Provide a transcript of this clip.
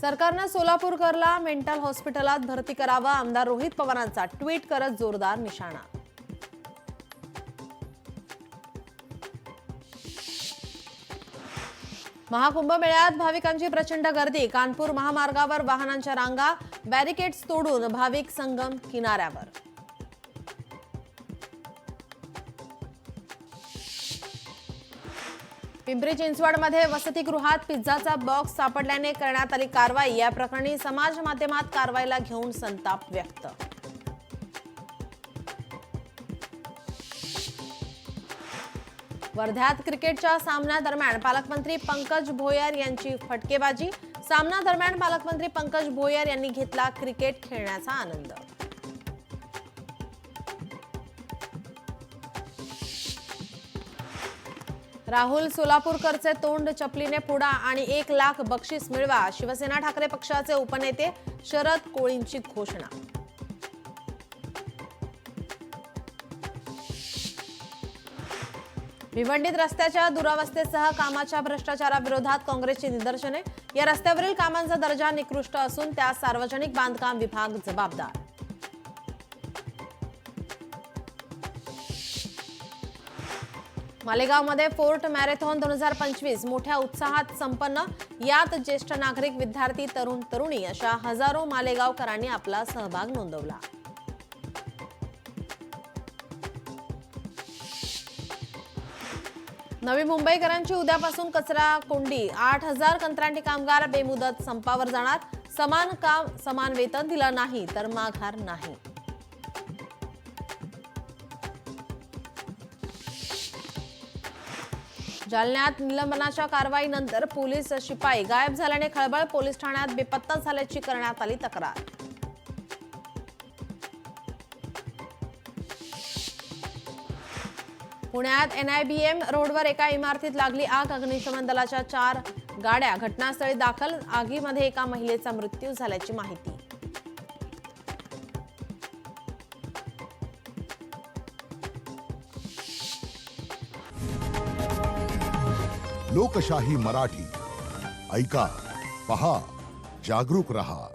सरकारनं सोलापूरकरला मेंटल हॉस्पिटलात भरती करावं, आमदार रोहित पवारांचा ट्विट करत जोरदार निशाणा. महाकुंभ मेळ्यात भाविकांची प्रचंड गर्दी. कानपूर महामार्गावर वाहनांच्या रांगा, बॅरिकेड्स तोडून भाविक संगम किनाऱ्यावर. पिंपरी चिंचवडमध्ये वसतिगृहात पिझ्झाचा बॉक्स सापडल्याने करण्यात आली कारवाई. या प्रकरणी समाज माध्यमात कारवाईला घेऊन संताप व्यक्त. वर्ध्यात क्रिकेटच्या सामन्यादरम्यान पालकमंत्री पंकज भोयर यांची फटकेबाजी. सामना दरम्यान पालकमंत्री पंकज भोयर यांनी घेतला क्रिकेट खेळण्याचा आनंद. राहुल सोलापूरकरचे तोंड चपलीने फोडा आणि 1 लाख बक्षीस मिळवा. शिवसेना ठाकरे पक्षाचे उपनेते शरद कोळींची घोषणा. भिवंडीत रस्त्याच्या दुरावस्थेसह कामाच्या भ्रष्टाचाराविरोधात काँग्रेसची निदर्शने. या रस्त्यावरील कामांचा दर्जा निकृष्ट असून त्यास सार्वजनिक बांधकाम विभाग जबाबदार. मालेगावमध्ये फोर्ट मॅरेथॉन 2025 मोठ्या उत्साहात संपन्न. यात ज्येष्ठ नागरिक, विद्यार्थी, तरुण तरुणी अशा हजारो मालेगावकरांनी आपला सहभाग नोंदवला. नवी मुंबईकरांची उद्यापासून कचरा कोंडी. 8,000 कंत्राटी कामगार बेमुदत संपावर जाणार. समान काम समान वेतन दिलं नाही तर माघार नाही. जालन्यात निलंबनाच्या कारवाईनंतर पोलीस शिपाई गायब झाल्याने खळबळ. पोलीस ठाण्यात बेपत्ता झाल्याची करण्यात आली तक्रार. पुण्यात NIBM रोडवर एका इमारतीत लागली आग. अग्निशमन दलाच्या 4 गाड्या घटनास्थळी दाखल. आगीमध्ये एका महिलेचा मृत्यू झाल्याची माहिती. लोकशाही मराठी ऐका, पहा, जागरूक रहा.